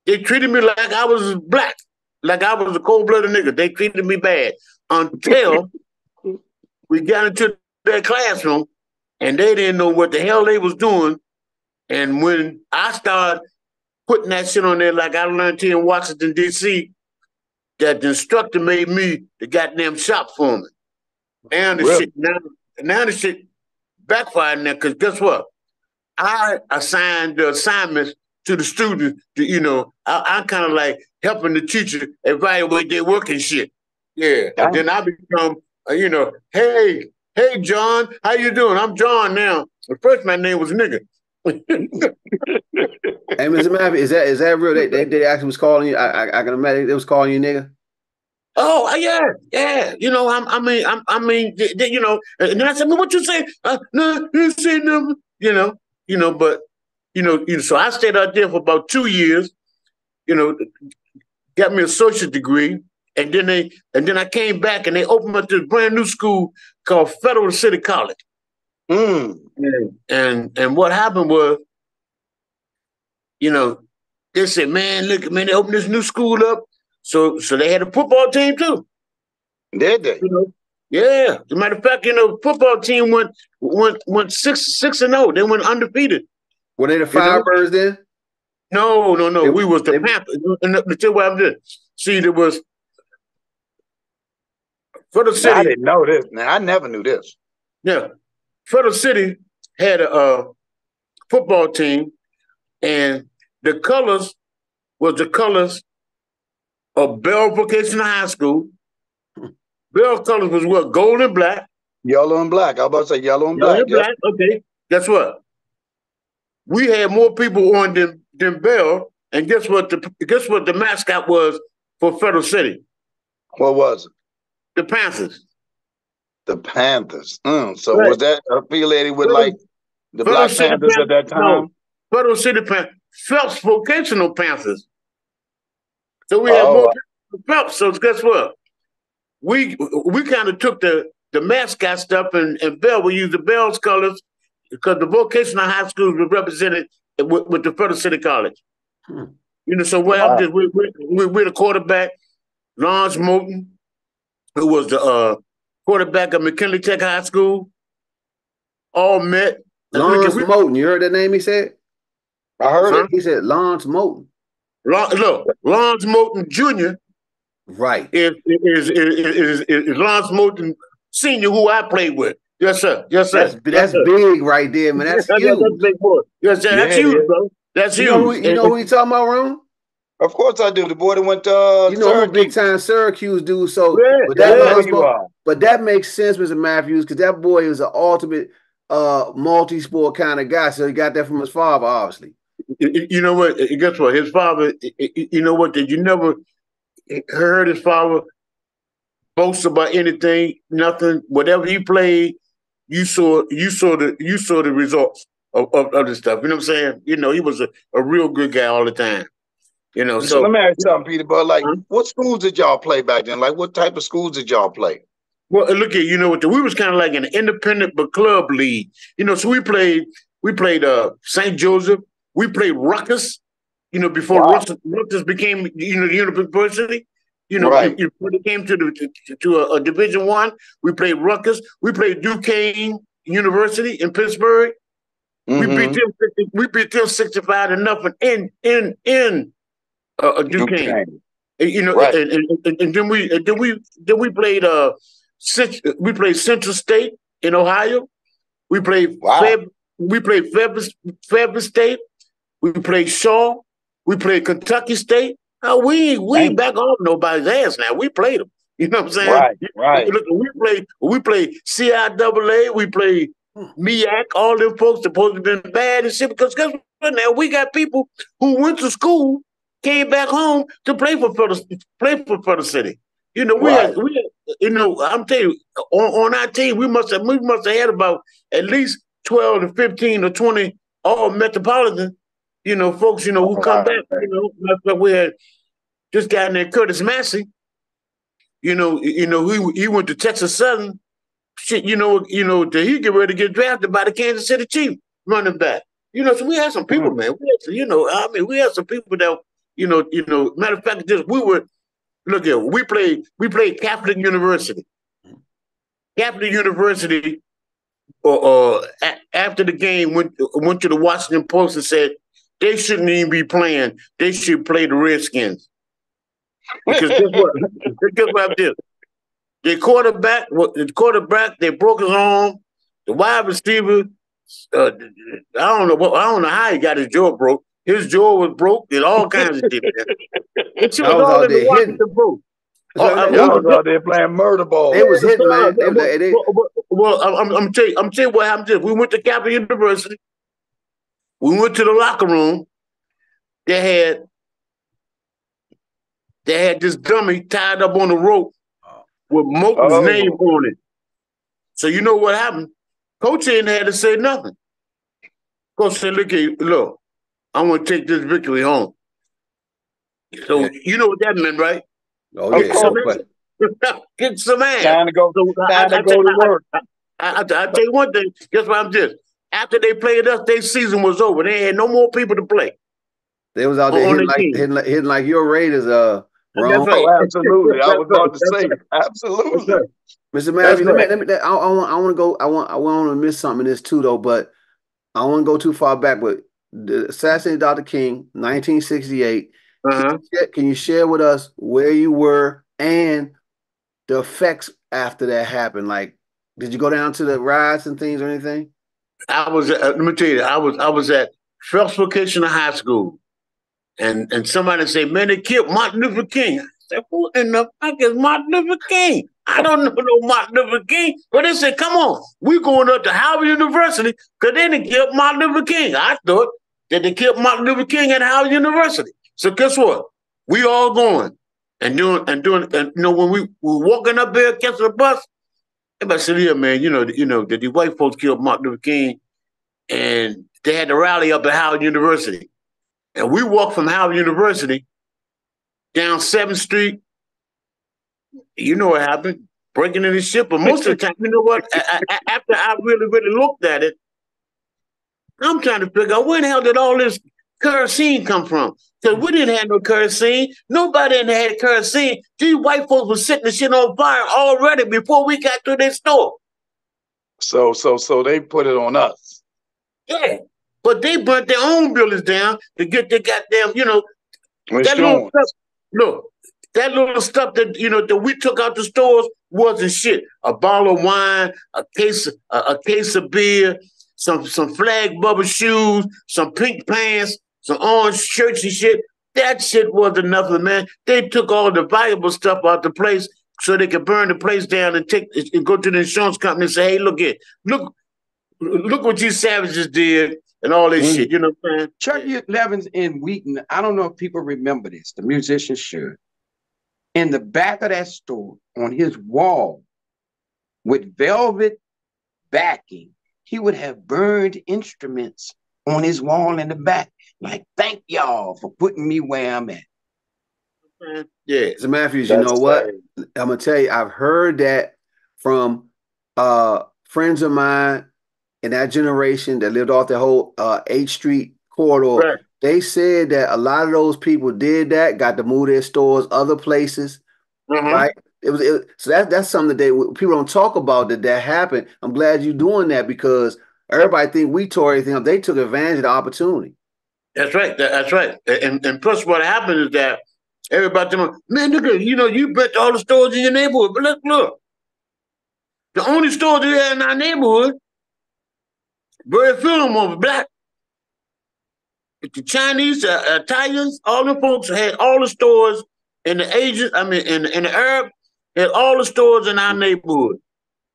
They treated me like I was black, like I was a cold-blooded nigga. They treated me bad until we got into their classroom, and they didn't know what the hell they was doing. And when I started putting that shit on there, like I learned here in Washington D.C., that the instructor made me the goddamn shop foreman. Now the shit backfired now because guess what? I assigned the assignments to the students. I'm kind of like helping the teacher evaluate their work and shit. Yeah, and then I become, hey John, how you doing? I'm John now. At first, my name was nigga. Hey, Mr. Mappy, is that real? They actually was calling you. I can imagine they was calling you nigga. Oh yeah. You know, I mean, you know, and then I said, well, what you say? No, you say nothing. But so I stayed out there for about 2 years. Got me an associate degree, and then I came back and they opened up this brand new school called Federal City College. And what happened was, they said, man, look, man, they opened this new school up. So they had a football team too. Did they? Yeah. As a matter of fact, football team went 6-0. They went undefeated. Were they the Firebirds then? No. We was the Panthers. And tell what I did. See, there was Federal City. I didn't know this. Now I never knew this. Yeah, Federal City had a football team, and the colors was the colors of Bell Vocational High School. Bell colors was what? Gold and black. Yellow and black. I was about to say yellow and Yellow black. and black. Okay. Guess what? We had more people on than Bell, and guess what the mascot was for Federal City? What was it? The Panthers. The Panthers. So right. Was that affiliated with like the Black Panthers at that time? No. Federal City Panthers. Phelps Vocational Panthers. So we had more people Phelps. So guess what? We kind of took the mascot stuff and Bell. We used the Bell's colors because the vocational high schools were represented with the Federal City College. So what happened is we're the quarterback, Lawrence Moulton, who was the quarterback of McKinley Tech High School. All met. Lawrence Moulton, you heard that name he said? I heard it. He said Lawrence Moulton. Look, Lawrence Moulton Jr. Right. is Lawrence Moulton Sr., who I played with. Yes, sir. Yes, sir. That's big right there, man. That's huge. That's big boy. Yes, sir. That's huge, bro. That's huge. You know who you talking about, Ron? Of course I do. The boy that went to you know who big time Syracuse dude. So, but that makes sense, Mr. Matthews, because that boy is an ultimate multi-sport kind of guy. So he got that from his father, obviously. You know what? Guess what? His father. You know what? Did you never heard his father boast about anything? Nothing. Whatever he played, you saw the results of the stuff. You know what I'm saying? You know, he was a real good guy all the time. You know, so let me ask you something, Peter. But like, what schools did y'all play back then? Like, what type of schools did y'all play? Well, look at we was kind of like an independent but club league. You know, so we played St. Joseph. We played Rutgers. You know, before Rutgers became the university. You know, when it came to a Division I, we played Rutgers. We played Duquesne University in Pittsburgh. Mm-hmm. We beat them 65-0 in Duquesne. You know, and then we played Central State in Ohio. We played Fairfield State. We played Shaw. We played Kentucky State. We ain't back off nobody's ass now. We played them. You know what I'm saying? Right. Look, we played CIAA. We played MEAC. All them folks supposed to have been bad and shit. Because guess what? Now we got people who went to school, came back home to play for Federal City. You know, we had, you know, I'm telling you, on our team, we must have had about at least 12 to 15 or 20 all metropolitan, you know, folks, you know, who come back. You know, we had this guy named Curtis Massey. You know, he went to Texas Southern. Shit, you know, that he get ready to get drafted by the Kansas City Chiefs running back. You know, so we had some people, man. We had some people that, you know. Matter of fact, we played Catholic University. Catholic University, after the game, went to the Washington Post and said they shouldn't even be playing. They should play the Redskins. Because guess what I did? The quarterback, they broke his arm. The wide receiver, I don't know how he got his jaw broke. His jaw was broke and all kinds of shit. And she was all in the Washington Post. Y'all was out there playing murder ball. They was hitting, man. Well, I'm telling you what happened. We went to Capital University. We went to the locker room. They had this dummy tied up on the rope with Moulton's name on it. So you know what happened? Coach ain't had to say nothing. Coach said, look, I want to take this victory home. So you know what that meant, right? Oh, yeah. Get some ass. Time to go to work. I tell you one thing. Guess what I'm just. After they played us, their season was over. They had no more people to play. They was out there hitting like your Raiders, Ron. Right. Absolutely. I was about to say, absolutely. Mr. Matthews, I want to miss something in this too, though, but I don't want to go too far back. But the assassination of Dr. King, 1968. Can you share with us where you were and the effects after that happened? Like, did you go down to the riots and things or anything? I was. Let me tell you, I was at Phelps Vocational High School, and somebody said, "Man, they killed Martin Luther King." I said, "Who in the fuck is Martin Luther King?" I don't know no Martin Luther King, but they said, "Come on, we going up to Howard University because they didn't kill Martin Luther King." I thought that they killed Martin Luther King at Howard University. So guess what? We all going and doing, and you know, when we were walking up there, catching the bus, everybody said, "Yeah, man, you know that the white folks killed Martin Luther King, and they had to rally up at Howard University." And we walked from Howard University down 7th Street. You know what happened? Breaking into shit. But most of the time, you know what? After I really, really looked at it, I'm trying to figure out where the hell did all this kerosene come from? Because we didn't have no kerosene. Nobody in there had kerosene. These white folks were setting the shit on fire already before we got to their store. So they put it on us. Yeah. but they burnt their own buildings down to get their goddamn, that little stuff. Look, that little stuff that that we took out the stores wasn't shit. A bottle of wine, a case of beer, some flag bubble shoes, some pink pants, some orange shirts and shit. That shit wasn't nothing, man. They took all the valuable stuff out the place so they could burn the place down and go to the insurance company and say, hey, look what you savages did and all this shit. You know what I'm saying? Chuck Levins in Wheaton, I don't know if people remember this. The musicians should. In the back of that store, on his wall, with velvet backing, he would have burned instruments on his wall in the back. Like, thank y'all for putting me where I'm at. Yeah. So Matthews, you know what? I'm gonna tell you, I've heard that from friends of mine in that generation that lived off the whole 8th Street corridor. Right. They said that a lot of those people did that, got to move their stores other places, right? So that's something that people don't talk about that happened. I'm glad you're doing that because everybody think we tore everything up. They took advantage of the opportunity. That's right. That's right. And plus, what happened is that everybody tell me, man, look at you bet all the stores in your neighborhood, but look, the only stores we had in our neighborhood, very few of them were black. The Chinese, Italians, all the folks had all the stores, and the Asians, in the Arab, had all the stores in our neighborhood.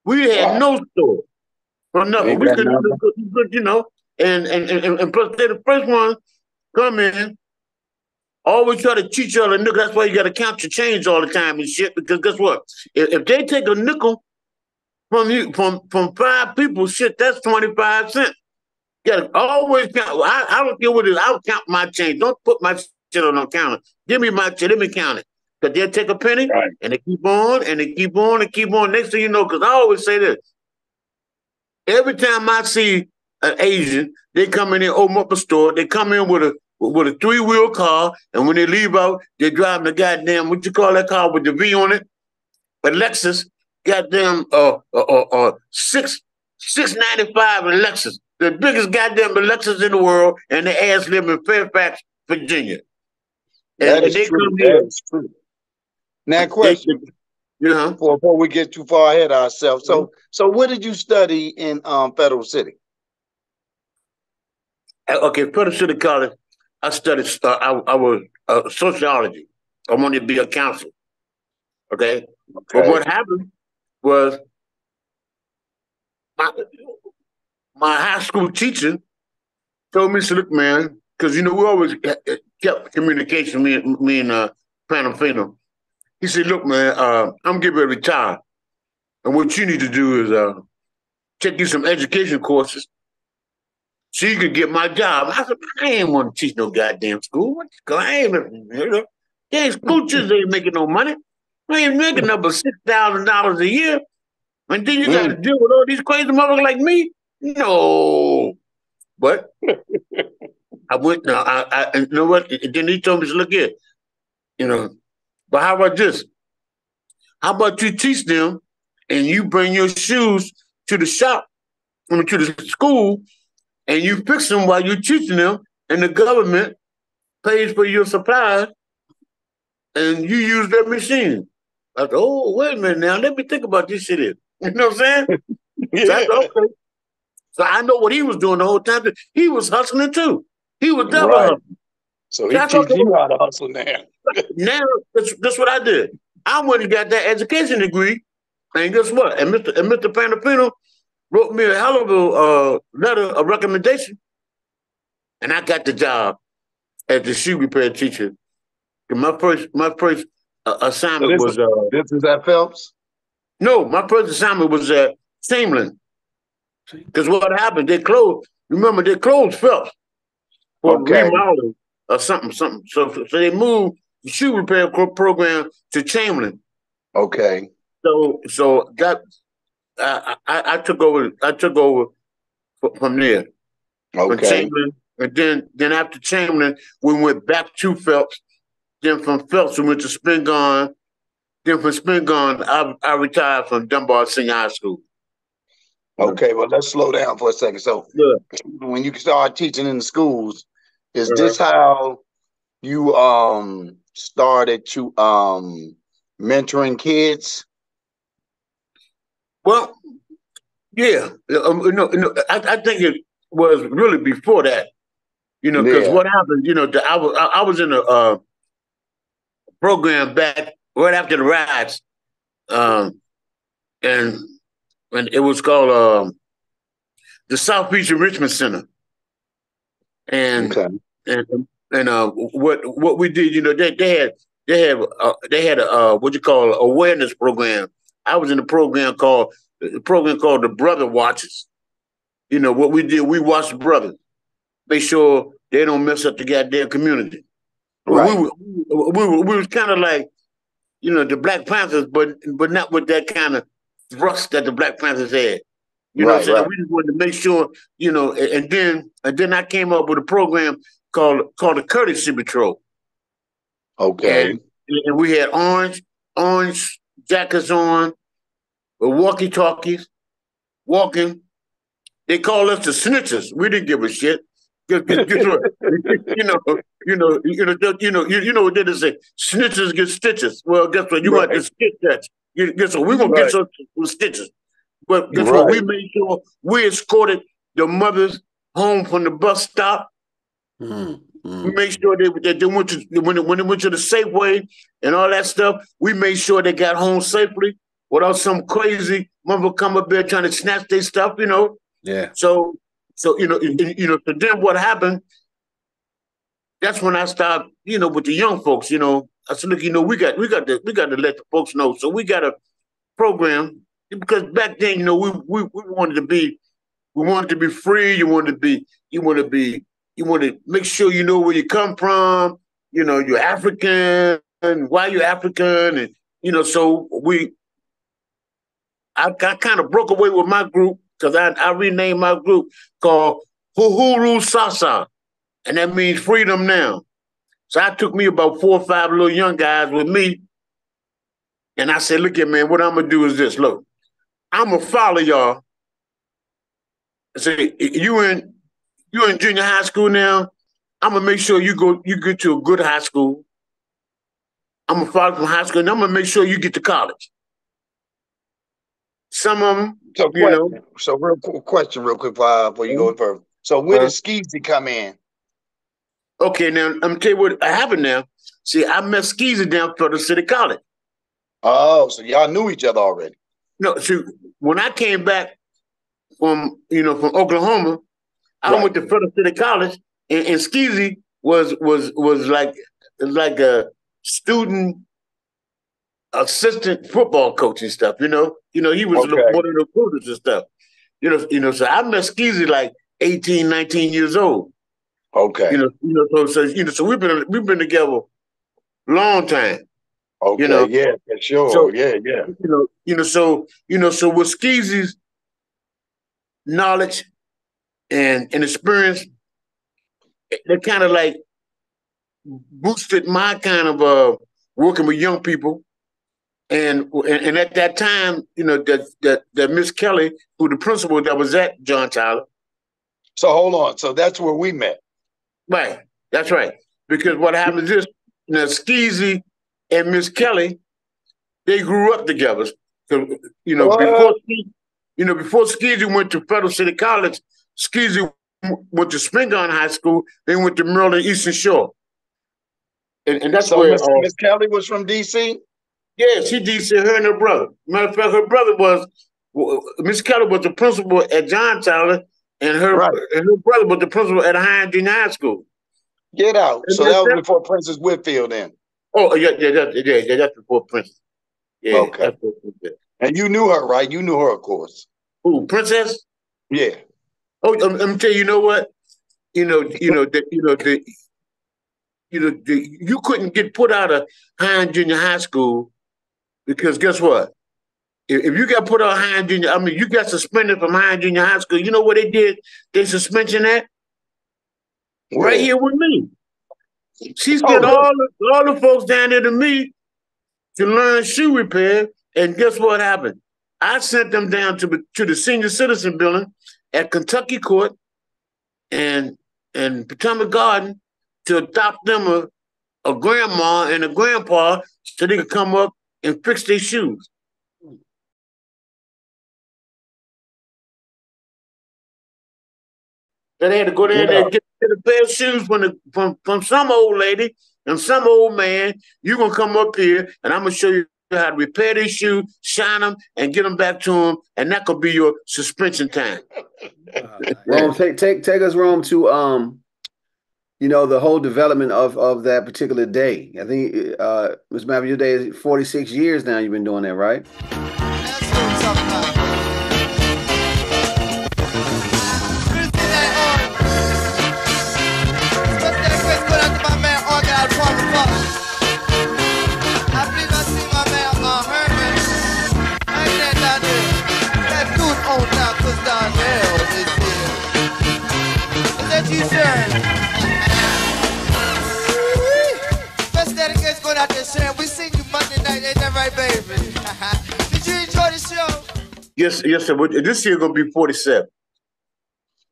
We had no store for nothing. We could, and plus they're the first ones come in, always try to teach y'all a nickel. That's why you got to count your change all the time and shit. Because guess what? If they take a nickel from you, from 5 people, shit, that's 25 cents. You gotta always count. I don't care what it is. I'll count my change. Don't put my shit on the counter. Give me my shit. Let me count it. Because they'll take a penny and they keep on and they keep on and keep on. Next thing you know, because I always say this. Every time I see an Asian, they come in and open up a store. They come in with a 3-wheel car, and when they leave out, they're driving the goddamn, what you call that car with the V on it? A Lexus, goddamn 695 Lexus. The biggest goddamn Lexus in the world, and the ass live in Fairfax, Virginia. That is true. That is true. Now, question. Before we get too far ahead of ourselves. So what did you study in Federal City? Okay, Federal City College, I studied, I was sociology. I wanted to be a counselor. Okay? But what happened was my high school teacher told me, look, man, because, we always kept communication, me and Panafino. He said, look, man, I'm getting ready to retire. And what you need to do is take you some education courses so you can get my job. I said, I ain't want to teach no goddamn school. I ain't, they school teachers ain't making no money. I ain't making up but $6,000 a year. And then you got to deal with all these crazy motherfuckers like me? No. But I went, you know what? Then he told me, look here, but how about this? How about you teach them and you bring your shoes to the shop, to the school, and you fix them while you're teaching them, and the government pays for your supplies, and you use their machine. I said, oh, wait a minute now. Let me think about this shit here. You know what I'm saying? So I said, okay. So I know what he was doing the whole time. He was hustling too. He was double hustling. So he teaches you how to hustle now. Now, that's what I did. I went and got that education degree, and guess what? And Mr. Panafino wrote me a hell of a letter of recommendation, and I got the job as the shoe repair teacher. And my first assignment was this is at Phelps? No, my first assignment was at Chamberlain. Because what happened? They closed. Remember, they closed Phelps for remodeling or something. So they moved the shoe repair program to Chamberlain. Okay. So that I took over. I took over from there. Okay. From Chamberlain, and then after Chamberlain, we went back to Phelps. Then from Phelps, we went to Spingarn. Then from Spingarn, I retired from Dunbar Senior High School. Okay, well, let's slow down for a second. So, Yeah. when you start teaching in the schools, is Uh-huh. this how you started to mentoring kids? Well, yeah. I think it was really before that. Because Yeah. what happened, I was in a program back right after the riots, um, and it was called the South Beach Enrichment Center, and Okay. what we did, they had a what you call awareness program. I was in a program called the Brother Watches. What we did, we watched brothers, make sure they don't mess up the goddamn community. Well, Right. we was kind of like, the Black Panthers, but not with that kind of thrust that the Black Panthers had. You know what Right. I'm saying? Right. We just wanted to make sure, and then I came up with a program called the Courtesy Patrol. Okay. And we had orange jackets on, with walkie-talkies, walking. They called us the snitchers. We didn't give a shit. Guess what? You know what they say? Snitches get stitches. Well, guess what? You got to stitch that. Guess what? We're gonna get some stitches. But guess what? We made sure we escorted the mothers home from the bus stop. We made sure that they went to when they went to the Safeway and all that stuff. We made sure they got home safely without some crazy mother come up there trying to snatch their stuff. Yeah. So so then what happened? That's when I started, with the young folks. I said, look, we got to let the folks know. So we got a program because back then, we wanted to be free. You want to make sure you know where you come from. You're African, and why you're African, and so I kind of broke away with my group because I renamed my group called Huhuru Sasa, and that means freedom now. So I took me about 4 or 5 little young guys with me, and I said, look at man, what I'm gonna do is this. Look, I'm gonna follow y'all. I say you in junior high school now. I'm gonna make sure you get to a good high school. I'm gonna follow from high school, and I'm gonna make sure you get to college. Some of them, So real quick question, real quick before you go further. So where did Skeezy come in? Okay, now I'm gonna tell you what happened now. See, I met Skeezy down Federal City College. Oh, so y'all knew each other already. No, see, when I came back from Oklahoma, I went to Federal City College, and Skeezy was like a student assistant football coach and stuff. He was one of the recruiters and stuff. So I met Skeezy like 18, 19 years old. Okay. So we've been together a long time. Okay, yeah, for sure. So, yeah. So with Skeezy's knowledge and experience, they kind of like boosted my kind of working with young people. And at that time, that Miss Kelly, who the principal that was at John Tyler. So hold on. So that's where we met. Right. That's right. Because what happens is, Skeezy and Miss Kelly, they grew up together. So, before Skeezy went to Federal City College, Skeezy went to Spingarn High School, then went to Maryland Eastern Shore. And that's where Miss Kelly was from DC? Yeah, she DC, her and her brother. Matter of fact, her brother Miss Kelly was the principal at John Tyler, and her brother was the principal at High Junior High School. Get out. So that was before Princess Whitfield then? Oh, that's before Princess. Yeah, okay. That's before Princess. And you knew her, right? You knew her, of course. Who, Princess? Yeah. Oh, I'm gonna tell you, you know what? You couldn't get put out of High Junior High School because guess what? If you got put out of High Junior, you got suspended from High Junior High School. You know what they did? They suspension that right here with me. She sent all the folks down there to me to learn shoe repair, and guess what happened? I sent them down to the senior citizen building at Kentucky Court and Potomac Garden to adopt them a grandma and a grandpa so they could come up and fix their shoes. So they had to go there and get a pair of shoes from some old lady and some old man. You're going to come up here and I'm going to show you how to repair these shoes, shine them, and get them back to them, and that could be your suspension time. Rome, take us, Rome, to the whole development of that particular day. I think Ms. Matthew, your day is 46 years now. You've been doing that, right? We seen you Monday night, ain't that right, baby? Did you enjoy the show? Yes, sir. This year gonna be 47.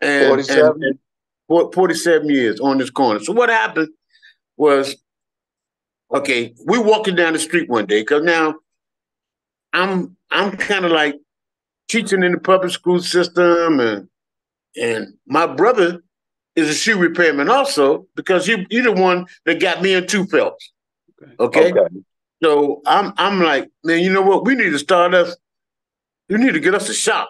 47? 47 years on this corner. So what happened was, okay, we walking down the street one day, because now I'm kind of like teaching in the public school system, and my brother is a shoe repairman also, because he the one that got me into Phelps. Okay. So I'm like, man, you know what? We need to get us a shop.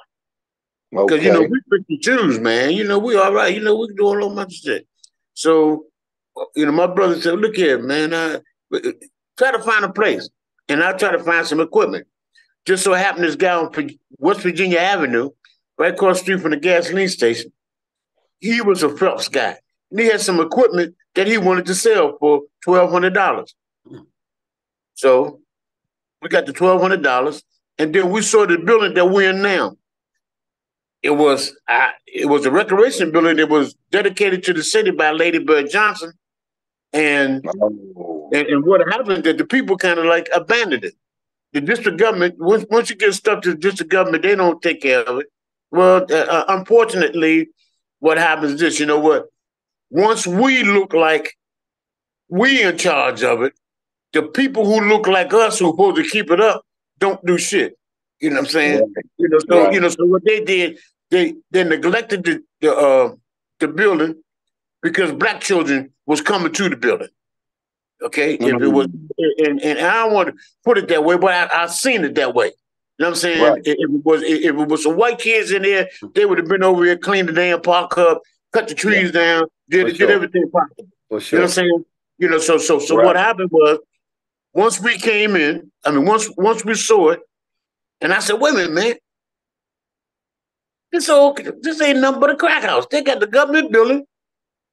Because, we pick the shoes, man. We all right. We can do a whole bunch of shit. So, my brother said, look here, man, try to find a place. And I try to find some equipment. Just so happened this guy on West Virginia Avenue, right across the street from the gasoline station, he was a Phelps guy. And he had some equipment that he wanted to sell for $1,200. So we got the $1,200, and then we saw the building that we're in now. It was a recreation building. It was dedicated to the city by Lady Bird Johnson, and what happened that the people kind of like abandoned it. The district government, once you get stuff to the district government, they don't take care of it. Well, unfortunately, what happens is this. You know what? Once we look like we in charge of it, the people who look like us who are supposed to keep it up don't do shit. You know what I'm saying? Right. So what they did, they neglected the building because black children was coming to the building. Okay, if it was, and I don't want to put it that way, but I seen it that way. You know what I'm saying? Right. If it was some white kids in there, they would have been over here, cleaned the damn park up, cut the trees down, did everything possible. For sure. You know what I'm saying? So right. What happened was, once we came in, once we saw it, and I said, wait a minute, man. This ain't nothing but a crack house. They got the government building.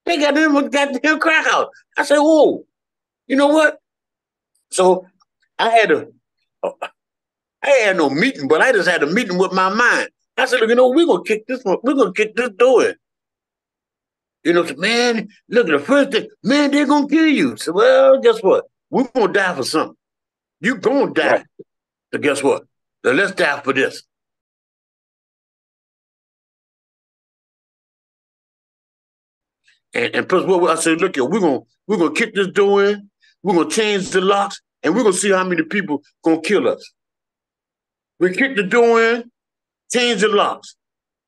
They got them goddamn crack house. I said, whoa, you know what? So I had no meeting, but I just had a meeting with my mind. I said, look, we're gonna kick this door in. Man, look at the first thing, man, they're gonna kill you. So, well, guess what? We're gonna die for something. You're gonna die. Right. So guess what? So let's die for this. And plus, what I said, look here, we're gonna kick this door in. We're gonna change the locks, and we're gonna see how many people gonna kill us. We kick the door in, change the locks.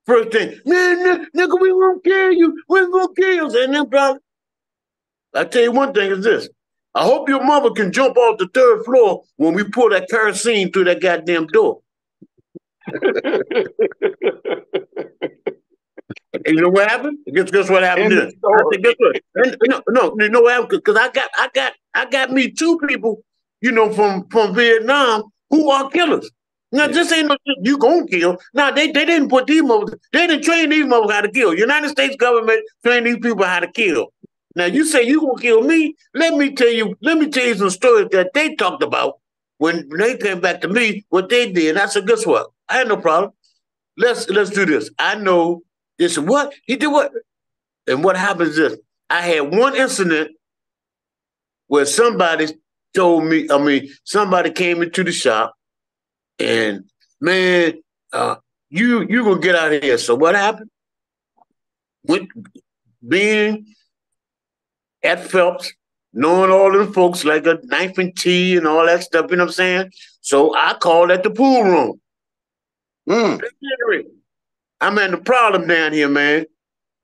First thing, man, nigga, we won't kill you. We're gonna kill you. And then, brother, I tell you one thing is this. I hope your mother can jump off the third floor when we pour that kerosene through that goddamn door. And you know what happened? Guess what happened then? I said, guess what? No, you know what happened? Because I got me two people, from Vietnam who are killers. Now, this ain't no shit you gonna kill. Now, they didn't put these motherfuckers, they didn't train these motherfuckers how to kill. United States government trained these people how to kill. Now, you say you gonna kill me? Let me tell you some stories that they talked about when they came back to me, what they did. And I said, guess what? I had no problem. Let's do this. I know this. What? He did what? And what happens is I had one incident where somebody told me, somebody came into the shop and man, you gonna get out of here. So what happened? Went being at Phelps, knowing all them folks like a knife and tea and all that stuff, you know what I'm saying? So I called at the pool room. I'm having a problem down here, man.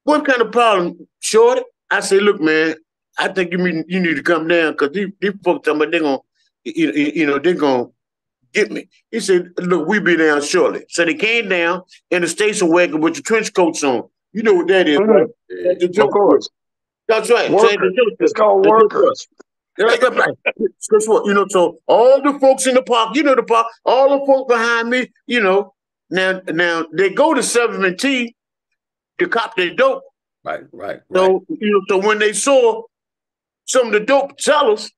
What kind of problem, Shorty? I said, look, man, I think you need to come down because these folks talking about they're gonna, they're gonna get me. He said, look, we be down shortly. So they came down in the station wagon with the trench coats on. You know what that is, right? Of course. That's right. It's called workers. Guess what? So all the folks in the park, the park, all the folks behind me, now they go to 7T to cop their dope. Right. So, so when they saw some of the dope sellers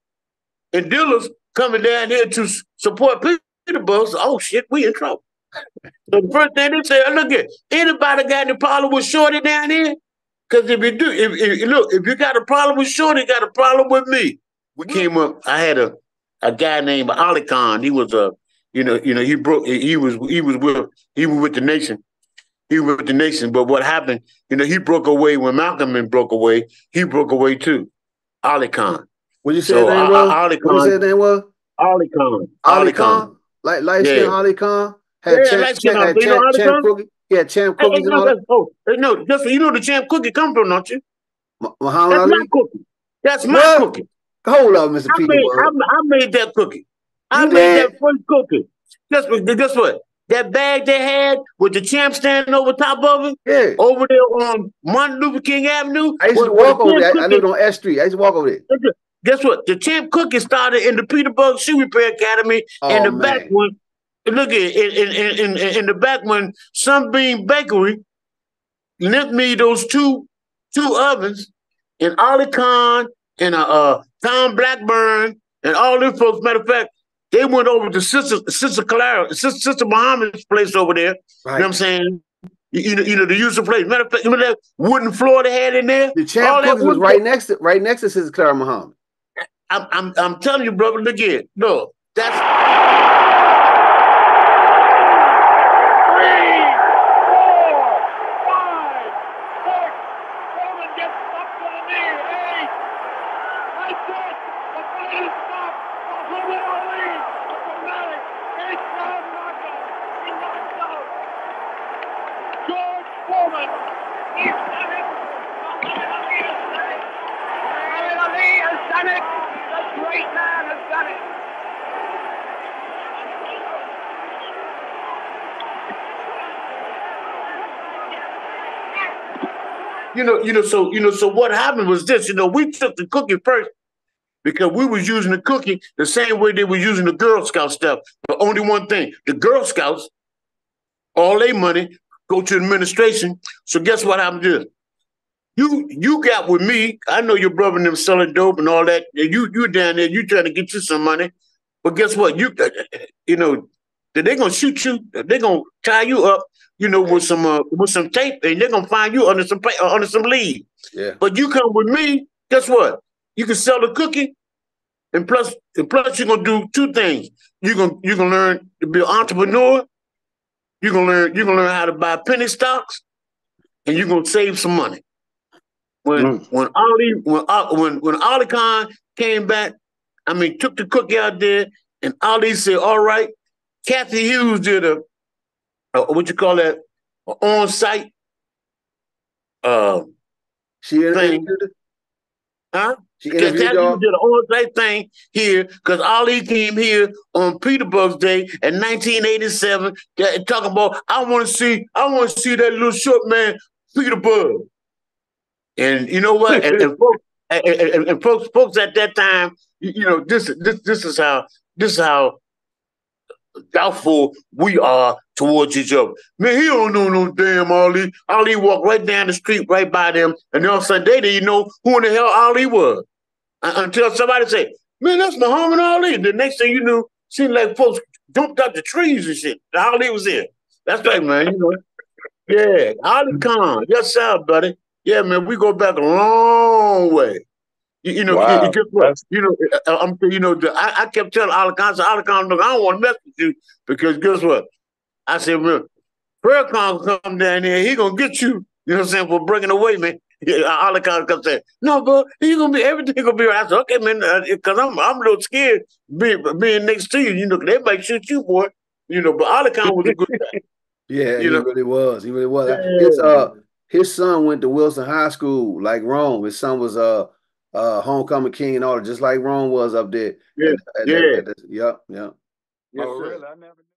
and dealers coming down here to support Petersburg, oh shit, we in trouble. So the first thing they said, look at anybody got any problem with Shorty down here? Because if you do, if you got a problem with Shorty, you got a problem with me. We came up. I had a guy named Ali Khan. He was he was with the nation. He was with the nation. But what happened? He broke away when Malcolm broke away. He broke away too. Ali Khan. What you say his name was? What you say his name was? Ali Khan. Ali Khan. Like light skin Ali Khan. Had Champ Cookie. Yeah, Champ Cookies and all that. Oh, no, the Champ Cookie come from, don't you? Muhammad Ali? My cookie. That's my cookie. Hold up, Mr. Petersburg. I made that cookie. I made that first cookie. Guess what? That bag they had with the Champ standing over top of it, over there on Martin Luther King Avenue. I used to walk over there. I lived on S Street. I used to walk over there. Guess what? The Champ Cookie started in the Petersburg Shoe Repair Academy, and the back one. Look at in the back when Sunbeam Bakery lent me those two ovens, and Ali Khan and Tom Blackburn and all them folks. Matter of fact, they went over to Sister Muhammad's place over there. Right. You know what I'm saying? The user place. Matter of fact, remember that wooden floor they had in there? The Champ Cookies was right next to Sister Clara Muhammad. I'm telling you, brother. Look here. No, that's. So what happened was this, we took the cookie first because we was using the cookie the same way they were using the Girl Scout stuff. But only one thing, the Girl Scouts, all their money go to administration. So guess what happened to this? You got with me. I know your brother and them selling dope and all that. You down there, you trying to get you some money. But guess what? They're gonna shoot you, they're gonna tie you up, with some tape, and they're gonna find you under some lead. Yeah. But you come with me, guess what? You can sell the cookie, and plus you're gonna do two things. You're gonna learn to be an entrepreneur. You're gonna learn how to buy penny stocks, and you're gonna save some money. When Ali Khan came back, took the cookie out there, and Ali said, "All right." Kathy Hughes did a on-site she thing. Huh? Kathy Hughes did an on-site thing here because Ali came here on Petersburg Day in 1987 talking about I want to see that little short man Petersburg. And you know what? and folks at that time, this is how doubtful we are towards each other. Man, he don't know no damn Ali. Ali walked right down the street right by them, and all of a sudden they didn't know who in the hell Ali was. Until somebody said, man, that's Muhammad Ali. The next thing you knew, seemed like folks jumped out the trees and shit. Ali was there. That's right, man. Yeah, Ali Khan. Yes, sir, buddy. Yeah, man, we go back a long way. Wow. I kept telling Ali Khan, look, I don't want to mess with you because guess what? I said, well, prayer call come down here, he gonna get you, you know what I'm saying, for bringing away, man. All comes say, no, bro, you gonna be everything gonna be right. I said, okay, man, because I'm a little scared being next to you, you know, they might shoot you, boy, you know. But all was a good guy. Yeah, you he know? really was. He really was. Yeah. His son went to Wilson High School, like Rome. His son was homecoming king and all, just like Rome was up there. Yeah, Yep. Oh, really? I never knew.